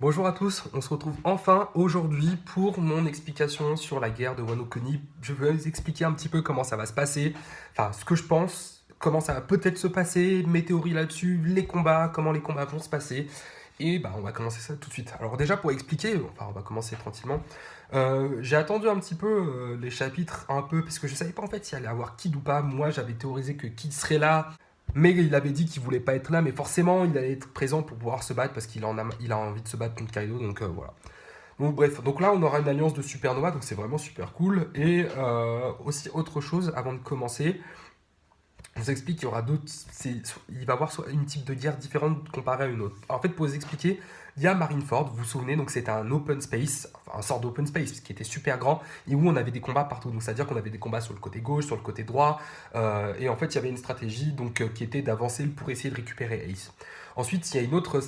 Bonjour à tous, on se retrouve enfin aujourd'hui pour mon explication sur la guerre de Wano Kuni. Je vais vous expliquer un petit peu comment ça va se passer, enfin ce que je pense, comment ça va peut-être se passer, mes théories là-dessus, les combats, comment les combats vont se passer. Et bah on va commencer ça tout de suite. Alors déjà pour expliquer, enfin on va commencer tranquillement. J'ai attendu un petit peu les chapitres un peu parce que je savais pas en fait s'il allait y avoir Kid ou pas. Moi j'avais théorisé que Kid serait là, mais il avait dit qu'il voulait pas être là, mais forcément il allait être présent pour pouvoir se battre parce qu'il a envie de se battre contre Kaido, donc voilà. Donc bref, donc là on aura une alliance de supernova, donc c'est vraiment super cool. Et aussi autre chose avant de commencer, on vous explique qu'il y aura d'autres. Il va y avoir une type de guerre différente comparée à une autre. Alors, en fait, pour vous expliquer, il y a Marineford, vous vous souvenez, donc c'était un open space, enfin un sort d'open space qui était super grand et où on avait des combats partout. Donc c'est-à-dire qu'on avait des combats sur le côté gauche, sur le côté droit, et en fait il y avait une stratégie donc qui était d'avancer pour essayer de récupérer Ace. Ensuite, il y a une autre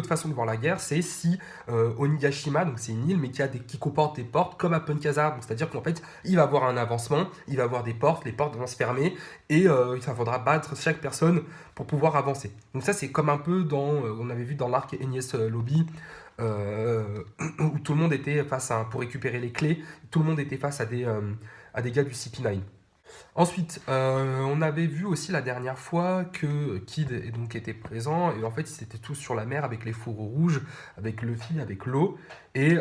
façon de voir la guerre, c'est si Onigashima, donc c'est une île, mais qui comporte des portes comme à Punkazar, donc c'est-à-dire qu'en fait, il va avoir un avancement, il va avoir des portes, les portes vont se fermer, et il faudra battre chaque personne pour pouvoir avancer. Donc ça c'est comme un peu on avait vu dans l'arc Enies Lobby, où tout le monde était pour récupérer les clés, tout le monde était face à des gars du CP9. Ensuite, on avait vu aussi la dernière fois que Kid était présent, et en fait ils étaient tous sur la mer avec les fourreaux rouges, avec Luffy, avec l'eau, et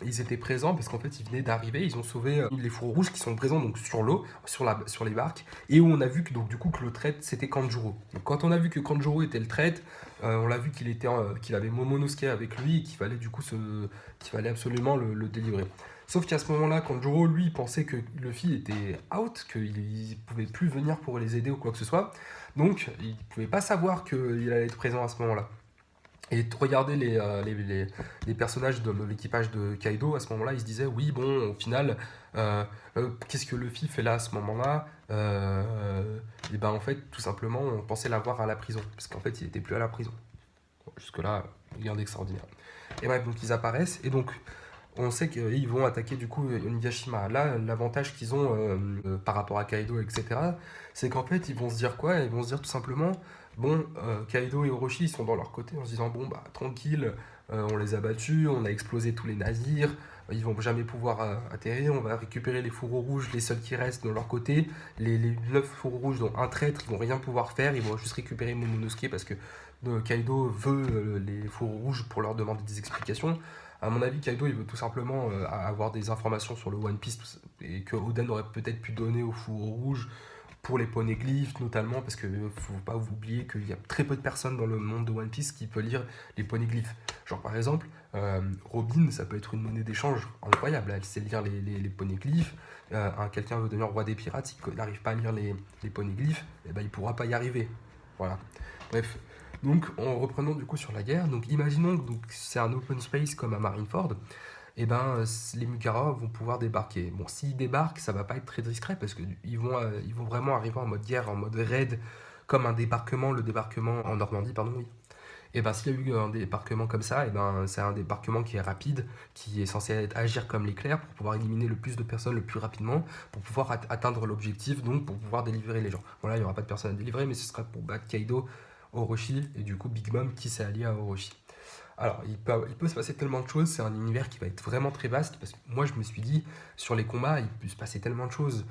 ils étaient présents parce qu'en fait ils venaient d'arriver, ils ont sauvé les fourreaux rouges qui sont présents donc sur l'eau, sur les barques, et où on a vu que donc du coup que le traître c'était Kanjuro. Donc quand on a vu que Kanjuro était le traître, on l'a vu qu'il avait Momonosuke avec lui et qu'il fallait absolument le délivrer. Sauf qu'à ce moment-là, quand Joro, lui, pensait que Luffy était out, qu'il ne pouvait plus venir pour les aider ou quoi que ce soit, donc il ne pouvait pas savoir qu'il allait être présent à ce moment-là. Et regarder les personnages de l'équipage de Kaido, à ce moment-là, ils se disaient, oui, bon, au final, qu'est-ce que Luffy fait là à ce moment-là Et ben en fait, tout simplement, on pensait l'avoir à la prison, parce qu'en fait, il n'était plus à la prison. Bon, jusque-là, rien d'extraordinaire. Et bref, donc ils apparaissent, et donc on sait qu'ils vont attaquer du coup Onigashima. Là, l'avantage qu'ils ont par rapport à Kaido, etc., c'est qu'en fait, ils vont se dire quoi? Ils vont se dire tout simplement, bon, Kaido et Orochi, ils sont dans leur côté en se disant, bon, bah tranquille, on les a battus, on a explosé tous les navires, ils vont jamais pouvoir atterrir, on va récupérer les fourreaux rouges, les seuls qui restent de leur côté, les 9 fourreaux rouges, dont un traître, ils vont rien pouvoir faire, ils vont juste récupérer Momonosuke parce que Kaido veut les fourreaux rouges pour leur demander des explications. À mon avis, Kaido, il veut tout simplement avoir des informations sur le One Piece et que Oden aurait peut-être pu donner aux fourreaux rouges pour les poneglyphes notamment, parce que faut pas vous oublier qu'il y a très peu de personnes dans le monde de One Piece qui peuvent lire les poneglyphes. Genre par exemple, Robin, ça peut être une monnaie d'échange incroyable, elle sait lire les poneglyphes. Quelqu'un veut devenir roi des pirates, s'il n'arrive pas à lire les poneglyphes, eh ben, il pourra pas y arriver. Voilà. Bref, donc, en reprenant du coup sur la guerre, donc imaginons que c'est un open space comme à Marineford, et ben les Mukara vont pouvoir débarquer. Bon, s'ils débarquent, ça va pas être très discret parce ils vont vraiment arriver en mode guerre, en mode raid, comme un débarquement, le débarquement en Normandie, pardon, oui. Et ben s'il y a eu un débarquement comme ça, et ben c'est un débarquement qui est rapide, qui est censé agir comme l'éclair pour pouvoir éliminer le plus de personnes le plus rapidement, pour pouvoir atteindre l'objectif, donc pour pouvoir délivrer les gens. Voilà, il n'y aura pas de personnes à délivrer, mais ce sera pour battre Kaido, Orochi et du coup Big Mom qui s'est allié à Orochi. Alors, il peut se passer tellement de choses, c'est un univers qui va être vraiment très vaste, parce que moi je me suis dit, sur les combats, il peut se passer tellement de choses.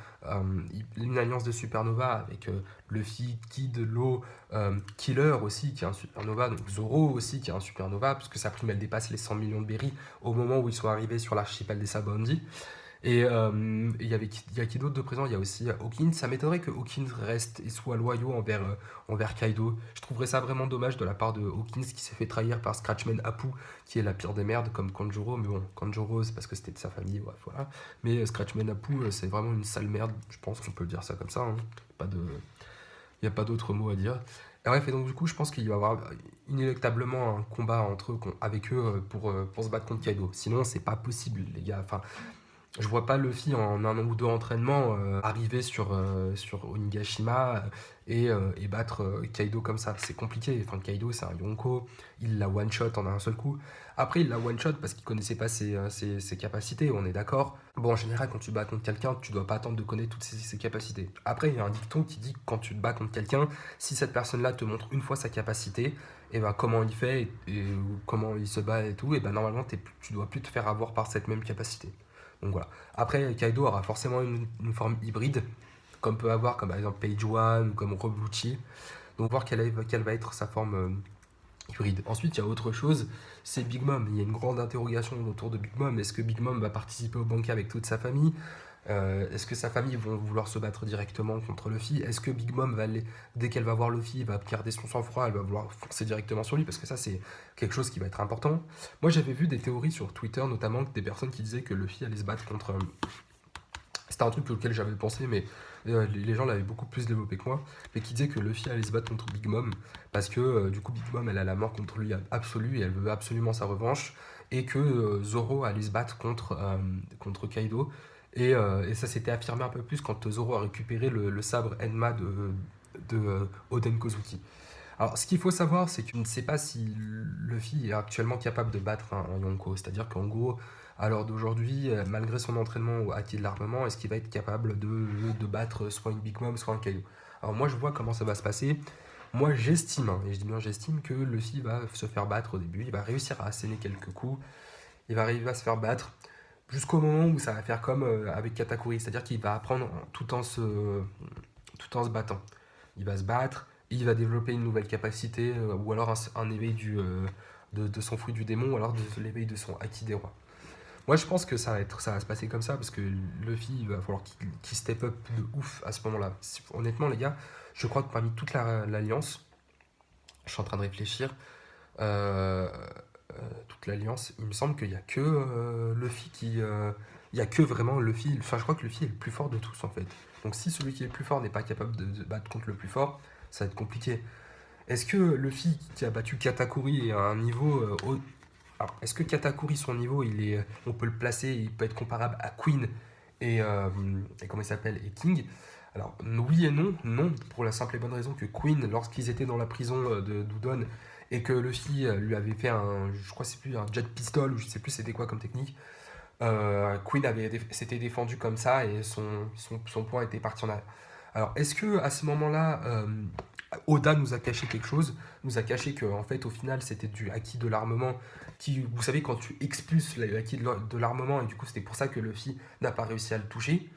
Une alliance de supernova avec Luffy, Kid, Law, Killer aussi qui est un supernova, donc Zoro aussi qui est un supernova, parce que sa prime elle dépasse les 100 millions de berries au moment où ils sont arrivés sur l'archipel des Sabaody. Et il y a qui d'autre de présent? Il y a aussi Hawkins. Ça m'étonnerait que Hawkins reste et soit loyaux envers Kaido. Je trouverais ça vraiment dommage de la part de Hawkins qui s'est fait trahir par Scratchman Apu, qui est la pire des merdes, comme Kanjuro. Mais bon, Kanjuro, c'est parce que c'était de sa famille, bref, voilà. Mais Scratchman Apu, c'est vraiment une sale merde. Je pense qu'on peut le dire ça comme ça, hein. Pas de... Il n'y a pas d'autre mot à dire. Et bref, et donc du coup, je pense qu'il va y avoir inéluctablement un combat avec eux pour se battre contre Kaido. Sinon, c'est pas possible, les gars. Enfin, Je vois pas Luffy en un ou deux entraînements arriver sur Onigashima et battre Kaido comme ça. C'est compliqué. Enfin, Kaido, c'est un Yonko. Il l'a one-shot en un seul coup. Après, il l'a one-shot parce qu'il connaissait pas ses capacités, on est d'accord. Bon, en général, quand tu bats contre quelqu'un, tu dois pas attendre de connaître toutes ses capacités. Après, il y a un dicton qui dit que quand tu te bats contre quelqu'un, si cette personne-là te montre une fois sa capacité, et ben comment il fait et comment il se bat et tout, et ben normalement, tu dois plus te faire avoir par cette même capacité. Donc voilà. Après, Kaido aura forcément une forme hybride, comme peut avoir comme par exemple Page One ou comme Robuchi. Donc voir quelle va être sa forme hybride. Ensuite, il y a autre chose, c'est Big Mom. Il y a une grande interrogation autour de Big Mom. Est-ce que Big Mom va participer au banquet avec toute sa famille? Est-ce que sa famille vont vouloir se battre directement contre Luffy? Est-ce que Big Mom, dès qu'elle va voir Luffy, va garder son sang-froid, elle va vouloir foncer directement sur lui? Parce que ça, c'est quelque chose qui va être important. Moi, j'avais vu des théories sur Twitter, notamment des personnes qui disaient que Luffy allait se battre contre c'était un truc auquel j'avais pensé, mais les gens l'avaient beaucoup plus développé que moi, mais qui disait que Luffy allait se battre contre Big Mom, parce que du coup Big Mom elle a la mort contre lui absolue et elle veut absolument sa revanche, et que Zoro allait se battre contre Kaido, et ça s'était affirmé un peu plus quand Zoro a récupéré le sabre Enma de Oden Kozuki. Alors, ce qu'il faut savoir, c'est que je ne sais pas si Luffy est actuellement capable de battre un Yonko. C'est-à-dire qu'en gros, à l'heure d'aujourd'hui, malgré son entraînement au haki de l'armement, est-ce qu'il va être capable de battre soit une Big Mom, soit un Kaido? Alors moi, je vois comment ça va se passer. Moi, j'estime, hein, et je dis bien j'estime, que Luffy va se faire battre au début. Il va réussir à asséner quelques coups. Il va arriver à se faire battre jusqu'au moment où ça va faire comme avec Katakuri. C'est-à-dire qu'il va apprendre tout en se battant. Il va se battre, il va développer une nouvelle capacité, ou alors un éveil de son fruit du démon, ou alors de l'éveil de son acquis des rois. Moi, je pense que ça va se passer comme ça, parce que Luffy, il va falloir qu'il step up de ouf à ce moment-là. Honnêtement, les gars, je crois que parmi toute l'Alliance, je suis en train de réfléchir, euh, toute l'Alliance, il me semble qu'il n'y a que Luffy il n'y a que vraiment Luffy. Enfin, je crois que Luffy est le plus fort de tous, en fait. Donc, si celui qui est le plus fort n'est pas capable de battre contre le plus fort, ça va être compliqué. Est-ce que Luffy qui a battu Katakuri est à un niveau Alors, est-ce que Katakuri, son niveau, on peut le placer, il peut être comparable à Queen et comment il s'appelle, et King? Alors, oui et non. Non, pour la simple et bonne raison que Queen, lorsqu'ils étaient dans la prison de d'Udon, et que Luffy lui avait fait je crois que c'est plus un jet pistol, ou je sais plus c'était quoi comme technique, Queen s'était défendu comme ça, et son point était parti en arrière. Alors, est-ce que à ce moment-là, Oda nous a caché quelque chose, nous a caché que en fait au final c'était du acquis de l'armement qui, vous savez, quand tu expulses l'acquis de l'armement, et du coup c'était pour ça que Luffy n'a pas réussi à le toucher,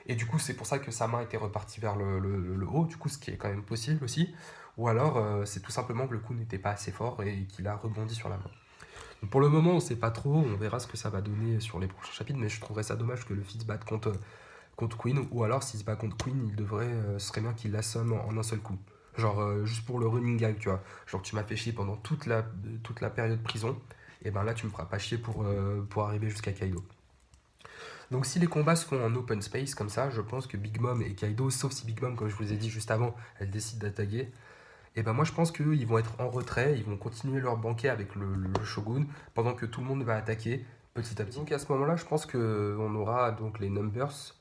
et du coup c'est pour ça que sa main était repartie vers le haut, du coup ce qui est quand même possible aussi, ou alors c'est tout simplement que le coup n'était pas assez fort et qu'il a rebondi sur la main. Donc, pour le moment on sait pas trop, on verra ce que ça va donner sur les prochains chapitres, mais je trouverais ça dommage que Luffy se batte contre Queen, ou alors s'il se bat contre Queen, ce serait bien qu'il l'assomme en un seul coup. Genre juste pour le running gag, tu vois. Genre tu m'as fait chier pendant toute la période prison, et ben là tu me feras pas chier pour arriver jusqu'à Kaido. Donc si les combats se font en open space comme ça, je pense que Big Mom et Kaido, sauf si Big Mom, comme je vous ai dit juste avant, elle décide d'attaquer, et ben moi je pense qu'eux ils vont être en retrait, ils vont continuer leur banquet avec le Shogun, pendant que tout le monde va attaquer petit à petit. Donc à ce moment-là, je pense qu'on aura donc les Numbers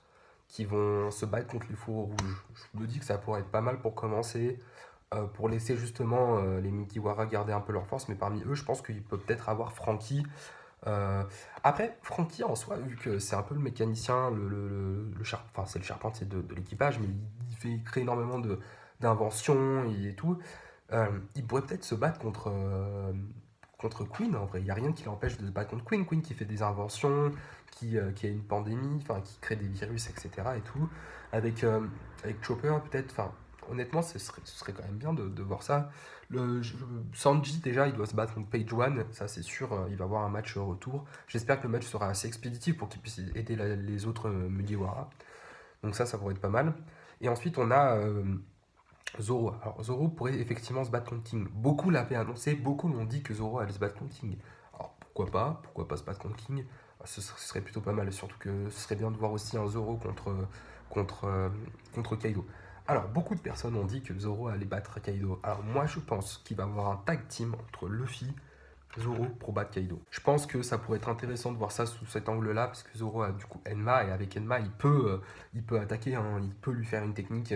qui vont se battre contre les fourreaux rouges. Je me dis que ça pourrait être pas mal pour commencer, pour laisser justement les Mikiwara garder un peu leur force, mais parmi eux, je pense qu'il peut peut-être avoir Franky. Euh, Après, Franky en soi, vu que c'est un peu le mécanicien, enfin c'est le charpentier de l'équipage, mais il fait créer énormément d'inventions et tout, il pourrait peut-être se battre contre Queen. En vrai, il n'y a rien qui l'empêche de se battre contre Queen. Queen qui fait des inventions, qui a une pandémie, enfin qui crée des virus, etc. et tout. Avec Chopper, peut-être, enfin, honnêtement, ce serait quand même bien de voir ça. Sanji, déjà, il doit se battre contre Page One, ça c'est sûr, il va avoir un match retour. J'espère que le match sera assez expéditif pour qu'il puisse aider les autres Mugiwara. Donc ça pourrait être pas mal. Et ensuite, on a Zoro. Alors, Zoro pourrait effectivement se battre contre King. Beaucoup l'avaient annoncé, beaucoup m'ont dit que Zoro allait se battre contre King. Alors, pourquoi pas se battre contre King? Ce serait plutôt pas mal, surtout que ce serait bien de voir aussi un Zoro contre, euh, contre Kaido. Alors, beaucoup de personnes ont dit que Zoro allait battre Kaido. Alors, moi, je pense qu'il va y avoir un tag team entre Luffy Zoro pour battre Kaido. Je pense que ça pourrait être intéressant de voir ça sous cet angle-là, parce que Zoro a du coup Enma, et avec Enma, il peut attaquer, hein, il peut lui faire une technique.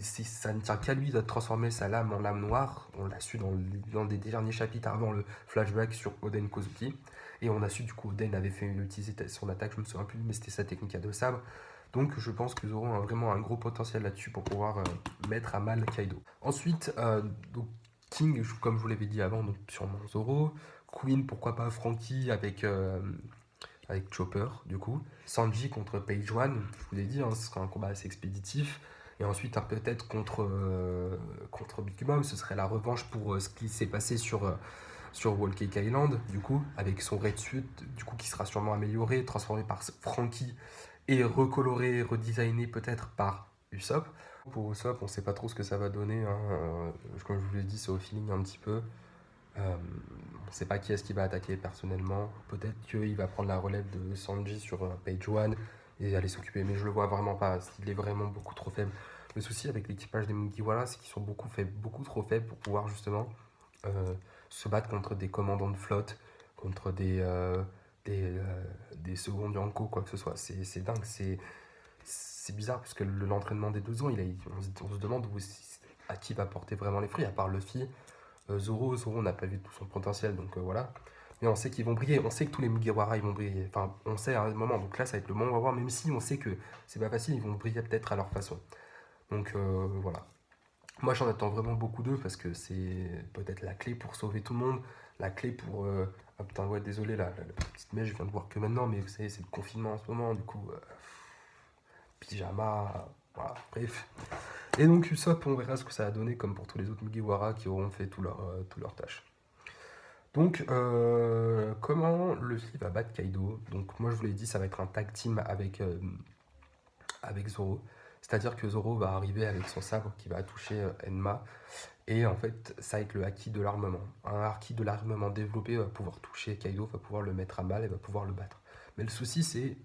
Ça ne tient qu'à lui de transformer sa lame en lame noire. On l'a su dans des derniers chapitres avant le flashback sur Oden Kozuki. Et on a su du coup Oden avait fait utiliser son attaque, je me souviens plus, mais c'était sa technique à deux sabres. Donc je pense que Zoro a vraiment un gros potentiel là-dessus pour pouvoir mettre à mal Kaido. Ensuite, donc King, comme je vous l'avais dit avant, donc sûrement Zoro. Queen, pourquoi pas Frankie avec Chopper, du coup. Sanji contre Page One, je vous l'ai dit, hein, ce sera un combat assez expéditif. Et ensuite, peut-être contre Big Mom, ce serait la revanche pour ce qui s'est passé sur Whole Cake Island, du coup, avec son Red Suit, du coup, qui sera sûrement amélioré, transformé par Frankie et recoloré, redesigné peut-être par Usopp. Pour Usopp, on sait pas trop ce que ça va donner, hein. Comme je vous l'ai dit, c'est au feeling un petit peu. On sait pas qui est-ce qui va attaquer personnellement. Peut-être qu'il va prendre la relève de Sanji sur Page One et aller s'occuper, mais je le vois vraiment pas. Il est vraiment beaucoup trop faible. Le souci avec l'équipage des Mugiwara, c'est qu'ils sont beaucoup trop faibles pour pouvoir justement euh, se battre contre des commandants de flotte, contre des, euh, des seconds Yonko, quoi que ce soit. C'est dingue, c'est bizarre parce que l'entraînement des 12 ans, on se demande à qui va porter vraiment les fruits, à part Luffy. Zoro, on n'a pas vu tout son potentiel, donc voilà. Mais on sait qu'ils vont briller, on sait que tous les Mugiwara ils vont briller. Enfin, on sait à un moment, donc là ça va être le moment, on va voir, même si on sait que c'est pas facile, ils vont briller peut-être à leur façon. Donc voilà. Moi j'en attends vraiment beaucoup d'eux parce que c'est peut-être la clé pour sauver tout le monde, la clé pour. Ah putain, ouais, désolé, la petite mèche, je viens de voir que maintenant, mais vous savez, c'est le confinement en ce moment, du coup, pyjama, voilà, bref. Et donc Usopp, on verra ce que ça a donné, comme pour tous les autres Mugiwara qui auront fait tout leur tâche. Donc, comment Luffy va battre Kaido? Donc, moi je vous l'ai dit, ça va être un tag team avec Zoro. C'est-à-dire que Zoro va arriver avec son sabre qui va toucher Enma. Et en fait, ça va être le haki de l'armement. Un haki de l'armement développé va pouvoir toucher Kaido, va pouvoir le mettre à mal et va pouvoir le battre. Mais le souci, c'est,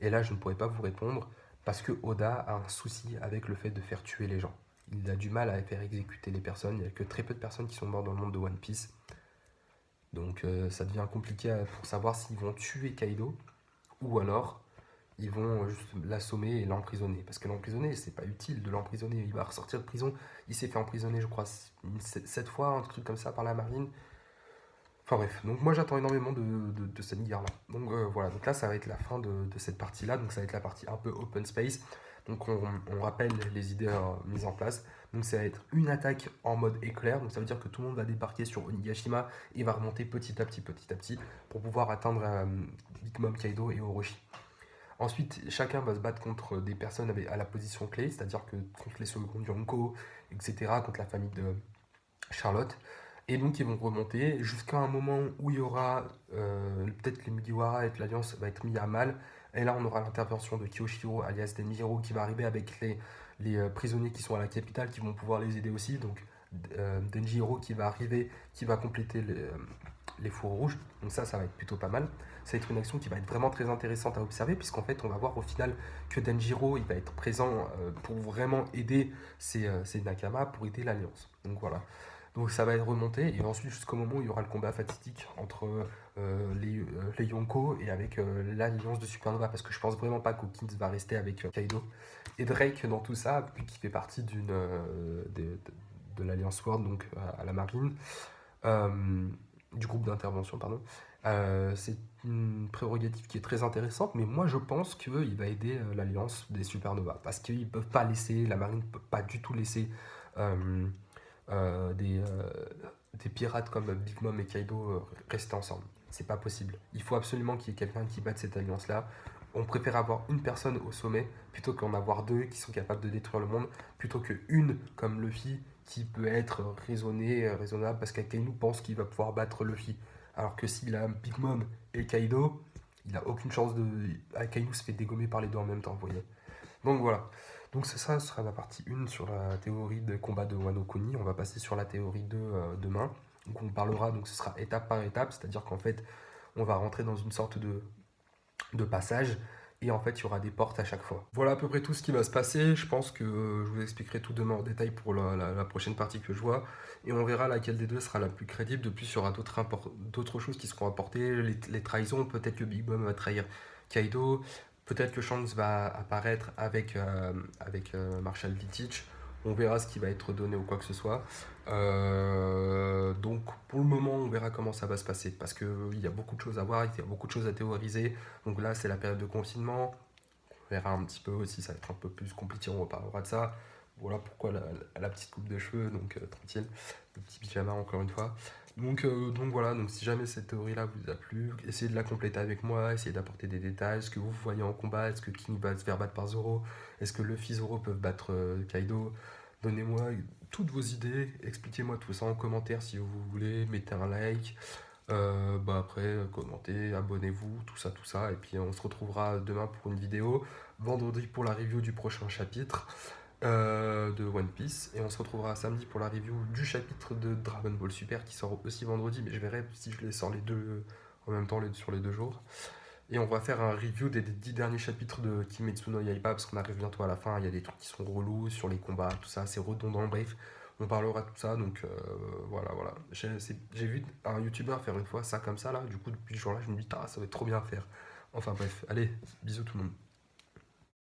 et là je ne pourrais pas vous répondre, parce que Oda a un souci avec le fait de faire tuer les gens. Il a du mal à faire exécuter les personnes. Il n'y a que très peu de personnes qui sont mortes dans le monde de One Piece. Donc ça devient compliqué pour savoir s'ils vont tuer Kaido ou alors ils vont juste l'assommer et l'emprisonner. Parce que l'emprisonner, c'est pas utile de l'emprisonner. Il va ressortir de prison. Il s'est fait emprisonner, je crois, 7 fois, un truc comme ça par la marine. Enfin bref, donc moi j'attends énormément de cette guerre-là. Donc voilà, donc là ça va être la fin de cette partie-là. Donc ça va être la partie un peu open space. Donc on rappelle les idées mises en place. Donc ça va être une attaque en mode éclair. Donc ça veut dire que tout le monde va débarquer sur Onigashima et va remonter petit à petit pour pouvoir atteindre Big Mom, Kaido et Orochi. Ensuite, chacun va se battre contre des personnes à la position clé, c'est-à-dire que contre les seconds Yonko, etc., contre la famille de Charlotte. Et donc ils vont remonter jusqu'à un moment où il y aura peut-être les Mugiwara et l'Alliance va être mis à mal. Et là on aura l'intervention de Kyoshiro alias Denjiro qui va arriver avec les prisonniers qui sont à la capitale qui vont pouvoir les aider aussi. Donc Denjiro qui va arriver, qui va compléter les fours rouges. Donc ça va être plutôt pas mal. Ça va être une action qui va être vraiment très intéressante à observer puisqu'en fait on va voir au final que Denjiro il va être présent pour vraiment aider ses Nakama, pour aider l'Alliance. Donc voilà. Donc ça va être remonté et ensuite jusqu'au moment où il y aura le combat fatidique entre les Yonko et avec l'alliance de Supernova parce que je pense vraiment pas qu'Hawkins va rester avec Kaido et Drake dans tout ça vu qu'il fait partie de l'alliance World donc à la marine du groupe d'intervention pardon. C'est une prérogative qui est très intéressante mais moi je pense qu'il va aider l'alliance des Supernova parce qu'ils peuvent pas laisser la marine peut pas du tout laisser euh, euh, des, euh, des pirates comme Big Mom et Kaido rester ensemble. C'est pas possible. Il faut absolument qu'il y ait quelqu'un qui batte cette alliance-là. On préfère avoir une personne au sommet plutôt qu'en avoir deux qui sont capables de détruire le monde, plutôt qu'une comme Luffy qui peut être raisonnable parce qu'Akainu pense qu'il va pouvoir battre Luffy. Alors que s'il a Big Mom et Kaido, il a aucune chance de. Akainu se fait dégommer par les deux en même temps, vous voyez. Donc voilà. Donc ça sera la partie 1 sur la théorie de combat de Wano Kuni. On va passer sur la théorie 2 demain. Donc on parlera, donc ce sera étape par étape, c'est-à-dire qu'en fait on va rentrer dans une sorte de passage et en fait il y aura des portes à chaque fois. Voilà à peu près tout ce qui va se passer. Je pense que je vous expliquerai tout demain en détail pour la prochaine partie que je vois, et on verra laquelle des deux sera la plus crédible. De plus, il y aura d'autres choses qui seront apportées, les trahisons, peut-être que Big Mom va trahir Kaido, peut-être que Shanks va apparaître avec Marshall Vittich. On verra ce qui va être donné ou quoi que ce soit. Donc pour le moment, on verra comment ça va se passer parce qu'il y a beaucoup de choses à voir, il y a beaucoup de choses à théoriser. Donc là, c'est la période de confinement. On verra un petit peu aussi, ça va être un peu plus compliqué, on reparlera de ça. Voilà pourquoi la petite coupe de cheveux, donc tranquille, le petit pyjama encore une fois. Donc voilà, donc si jamais cette théorie-là vous a plu, essayez de la compléter avec moi, essayez d'apporter des détails, ce que vous voyez en combat, est-ce que King va se faire battre par Zoro, est-ce que Luffy et Zoro peuvent battre Kaido. Donnez-moi toutes vos idées, expliquez-moi tout ça en commentaire si vous voulez, mettez un like, après, commentez, abonnez-vous, tout ça. Et puis on se retrouvera demain pour une vidéo, vendredi pour la review du prochain chapitre de One Piece. Et on se retrouvera samedi pour la review du chapitre de Dragon Ball Super qui sort aussi vendredi, mais je verrai si je les sors les deux en même temps sur les 2 jours. Et on va faire un review des 10 derniers chapitres de Kimetsu no Yaiba parce qu'on arrive bientôt à la fin. Il y a des trucs qui sont relous sur les combats, tout ça, c'est redondant. Bref, on parlera de tout ça. Donc voilà. J'ai vu un youtubeur faire une fois ça comme ça là. Du coup, depuis ce jour-là, je me dis, ah, ça va être trop bien à faire. Enfin bref, allez, bisous tout le monde.